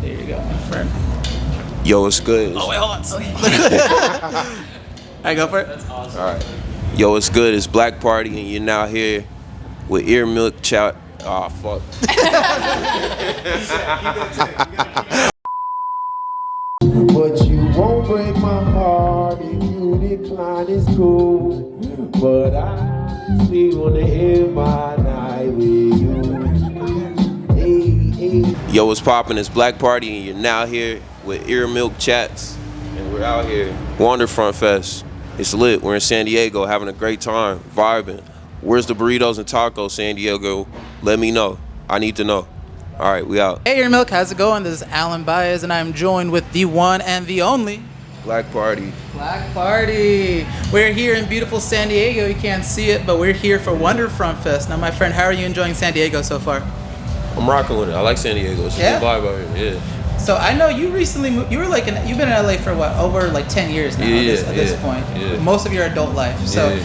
There you go, my friend. Yo, what's good? Oh, wait, hold on. All right, go for it. That's awesome. All right. Yo, what's good? It's bLAck pARty, and you're now here with EARMILK Chats. Oh, fuck. But you won't break my heart if you decline, it's cool. But I still wanna end my night with you. Hey, hey. Yo, what's poppin'? It's bLAck pARty, and you're now here with EARMILK Chats. And we're out here, Wonderfront Fest. It's lit. We're in San Diego having a great time, vibing. Where's the burritos and tacos, San Diego? Let me know. I need to know. All right, we out. Hey, EARMILK, how's it going? This is Alan Baez, and I'm joined with the one and the only bLAck pARty. bLAck pARty. We're here in beautiful San Diego. You can't see it, but we're here for Wonderfront Fest. Now, my friend, how are you enjoying San Diego so far? I'm rocking with it. I like San Diego. It's a good vibe out here. Yeah. So I know you recently moved. You were like you've been in LA for what, over like 10 years now at this point. Yeah. Most of your adult life. So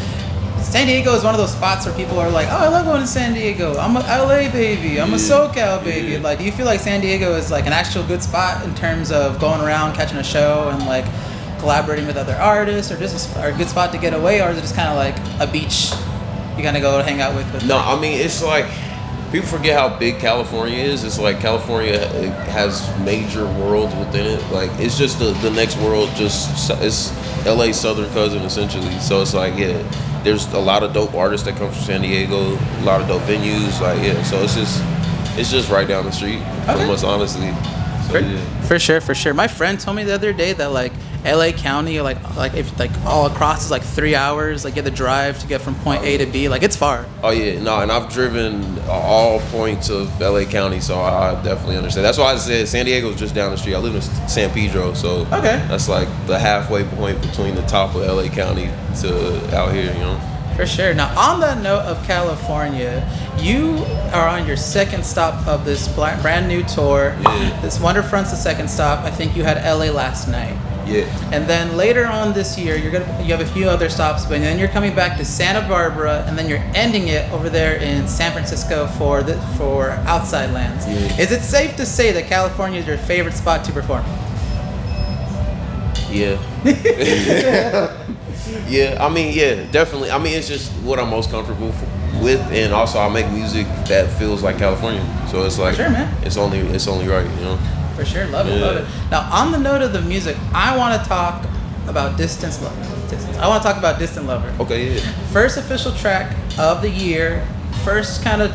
San Diego is one of those spots where people are like, oh, I love going to San Diego. I'm a LA baby. I'm a SoCal baby. Yeah. Like, do you feel like San Diego is like an actual good spot in terms of going around, catching a show, and like collaborating with other artists, or just a good spot to get away, or is it just kind of like a beach you kind of go hang out with? No, I mean, it's like, people forget how big California is. It's like California has major worlds within it. Like, it's just the next world. It's LA's southern cousin, essentially. So it's like, yeah, there's a lot of dope artists that come from San Diego, a lot of dope venues. Like, yeah, so it's just right down the street from us, honestly. So, For sure. My friend told me the other day that like LA County, like if like all across is like 3 hours, like you have to drive to get from point A to B. Like, it's far. Oh yeah, no, and I've driven all points of LA County, so I definitely understand. That's why I said San Diego is just down the street. I live in San Pedro, so that's like the halfway point between the top of LA County to out here, you know. For sure. Now, on that note of California, you are on your second stop of this brand new tour. Yeah. This Wonderfront's the second stop. I think you had LA last night. Yeah. And then later on this year, you have a few other stops, but then you're coming back to Santa Barbara, and then you're ending it over there in San Francisco for Outside Lands. Yeah. Is it safe to say that California is your favorite spot to perform? Yeah. Yeah, I mean, yeah, definitely. I mean, it's just what I'm most comfortable with, and also I make music that feels like California. So it's like, sure, man. It's only right, you know. For sure, love it. Now, on the note of the music, I want to talk about Distant Lover. Okay, yeah. First official track of the year. First kind of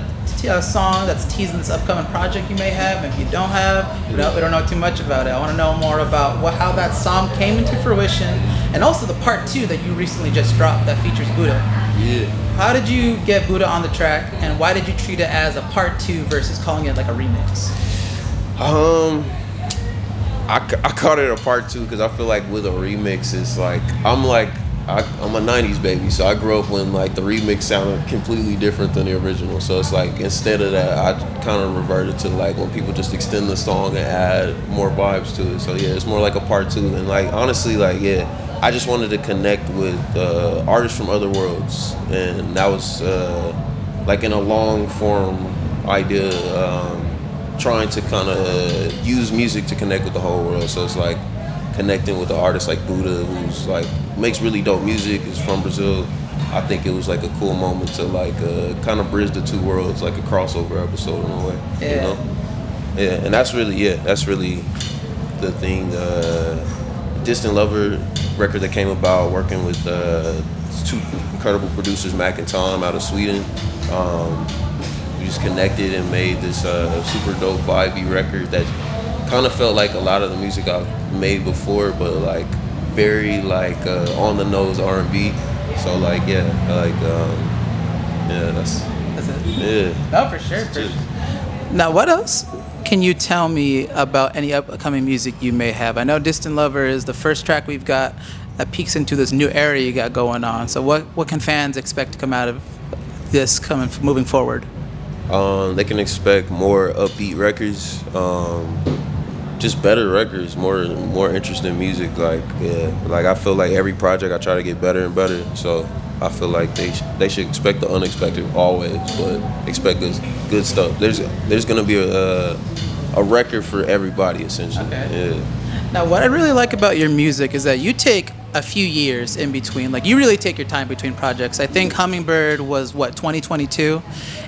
song that's teasing this upcoming project you may have. If you don't have, we don't know too much about it. I want to know more about how that song came into fruition, and also the part 2 that you recently just dropped that features Buddha. Yeah. How did you get Buddha on the track, and why did you treat it as a part 2 versus calling it like a remix? I called it a part 2 because I feel like with a remix, it's like I'm a 90s baby, so I grew up when like the remix sounded completely different than the original. So it's like, instead of that, I kind of reverted to like when people just extend the song and add more vibes to it. So yeah, it's more like a part 2. And like, honestly, like, yeah, I just wanted to connect with artists from other worlds, and that was like in a long form idea, trying to kind of use music to connect with the whole world. So it's like connecting with the artist like Buddha, who's like makes really dope music, is from Brazil. I think it was like a cool moment to like kind of bridge the two worlds, like a crossover episode in a way. Yeah. You know? Yeah, and that's really the thing. Distant Lover record that came about working with 2 incredible producers, Mac and Tom, out of Sweden. We just connected and made this super dope vibey record that kind of felt like a lot of the music I've made before, but like very like on the nose R&B. So like that's it. Yeah. No, for sure. Now, what else can you tell me about any upcoming music you may have? I know Distant Lover is the first track we've got that peeks into this new era you got going on. So what can fans expect to come out of this moving forward? They can expect more upbeat records, just better records, more interesting music. Like, yeah, like I feel like every project I try to get better and better. So I feel like they should expect the unexpected always, but expect good stuff. There's gonna be a record for everybody essentially. Okay. Yeah. Now, what I really like about your music is that you take a few years in between. Like, you really take your time between projects. I think Hummingbird was, 2022?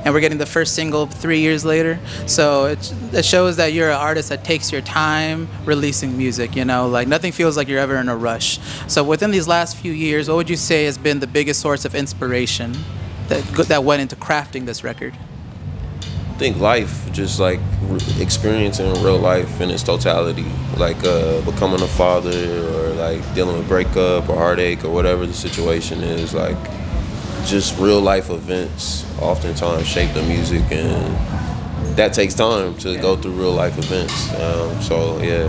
And we're getting the first single 3 years later. So it shows that you're an artist that takes your time releasing music, you know? Like, nothing feels like you're ever in a rush. So within these last few years, what would you say has been the biggest source of inspiration that went into crafting this record? I think life, just like experiencing real life in its totality, like becoming a father or like dealing with breakup or heartache or whatever the situation is, like just real life events oftentimes shape the music, and that takes time to go through real life events. So yeah,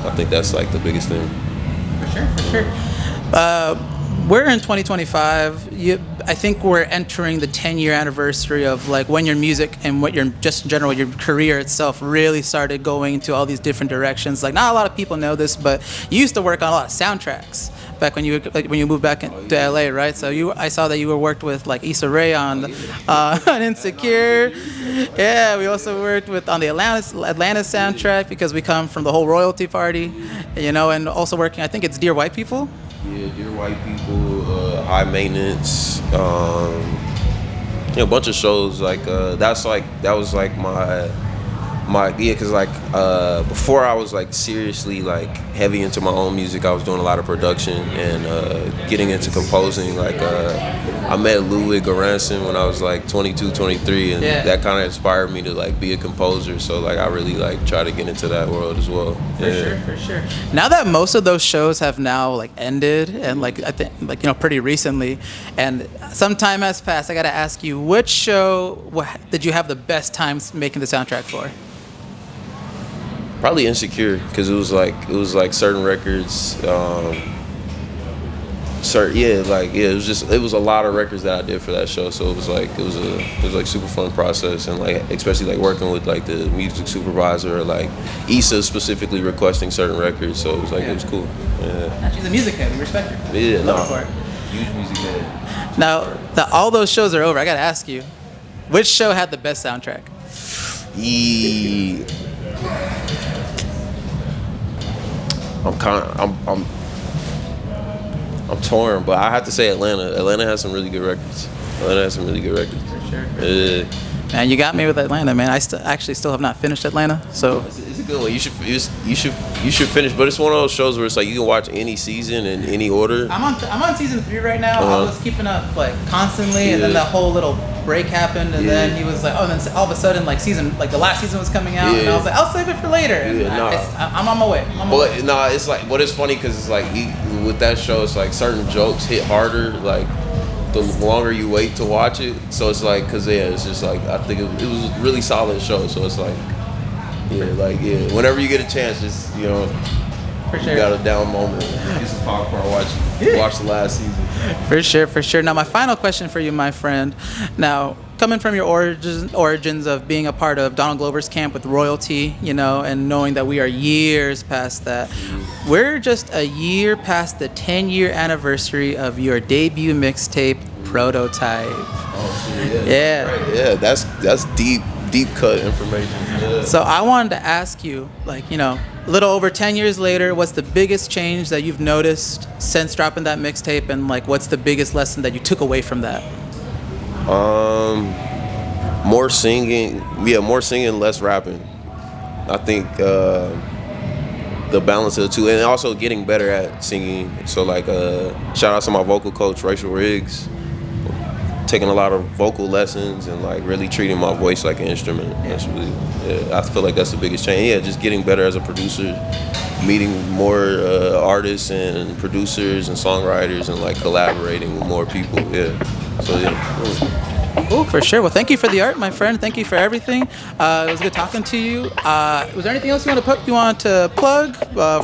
I think that's like the biggest thing. For sure. We're in 2025. I think we're entering the 10-year anniversary of like when your music and what your just in general your career itself really started going into all these different directions. Like, not a lot of people know this, but you used to work on a lot of soundtracks back when you moved back to LA, right? So I saw that you were worked with like Issa Rae on Insecure. Yeah, we also worked with on the Atlanta soundtrack because we come from the whole royalty party, you know, and also working. I think it's Dear White People. Yeah, Dear White People, High Maintenance, a bunch of shows like that was like my because like before I was like seriously like heavy into my own music, I was doing a lot of production and getting into composing. Like I met Ludwig Göransson when I was like 22, 23, and that kind of inspired me to like be a composer. So like I really like try to get into that world as well. For sure. Now that most of those shows have now like ended and like I think like, you know, pretty recently, and some time has passed, I gotta ask you, which show did you have the best times making the soundtrack for? Probably Insecure, because it was like certain records, it was a lot of records that I did for that show. So it was like super fun process, and like especially like working with like the music supervisor or like Issa specifically requesting certain records. So it was like it was cool. Yeah. She's a music head. We respect her. Yeah, Huge music head. Now that all those shows are over, I gotta ask you, which show had the best soundtrack? I'm torn, but I have to say Atlanta. Atlanta has some really good records. For sure. Man, you got me with Atlanta, man. I actually still have not finished Atlanta, so it's a good one. You should finish. But it's one of those shows where it's like you can watch any season in any order. I'm on season 3 right now. I was keeping up like constantly, and then that whole little break happened, and then he was like, oh, and then all of a sudden like the last season was coming out, and I was like, I'll save it for later. And I'm on my way. It's like, but it's funny because it's like with that show, it's like certain jokes hit harder like the longer you wait to watch it. So it's like, it's just like I think it was a really solid show. So it's like, whenever you get a chance, just for sure, you got a down moment, get some popcorn, watch the last season. For sure. Now, my final question for you, my friend. Now, coming from your origins of being a part of Donald Glover's camp with royalty, and knowing that we are years past that, we're just a year past the 10-year anniversary of your debut mixtape, Prototype. Oh, yeah. Right. Yeah, that's deep cut information. Yeah. So I wanted to ask you, a little over 10 years later, what's the biggest change that you've noticed since dropping that mixtape, and what's the biggest lesson that you took away from that? More singing, less rapping. I think the balance of the two, and also getting better at singing. So shout out to my vocal coach, Rachel Riggs, taking a lot of vocal lessons and really treating my voice like an instrument. That's really, I feel like that's the biggest change. Yeah, just getting better as a producer, meeting more artists and producers and songwriters, and collaborating with more people. Yeah. So yeah. Cool, for sure. Well, thank you for the art, my friend. Thank you for everything. It was good talking to you. Was there anything else you want to plug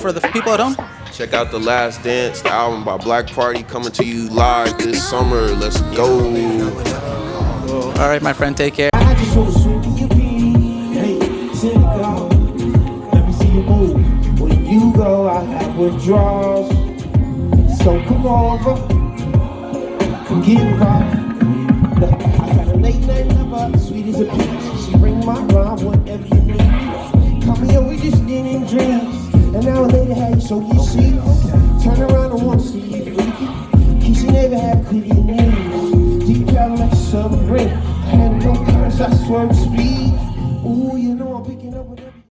for the people at home? Check out The Last Dance, the album by bLAck, coming to you live this summer. Let's go. Cool. All right, my friend. Take care. I just want to swoop in your beat. Hey, Senegal, let me see you move. When you go, I have withdrawals. So come over, come get involved. I got a late night number. her, sweet as a peach. She bring my rhyme, whatever you need. Call me over, just getting dreams. An hour later, had you soak your sheets. Turn around and want to see you freaky. Kiss you never had clear your knees. Deep down like a submarine. I had no curse, I swerved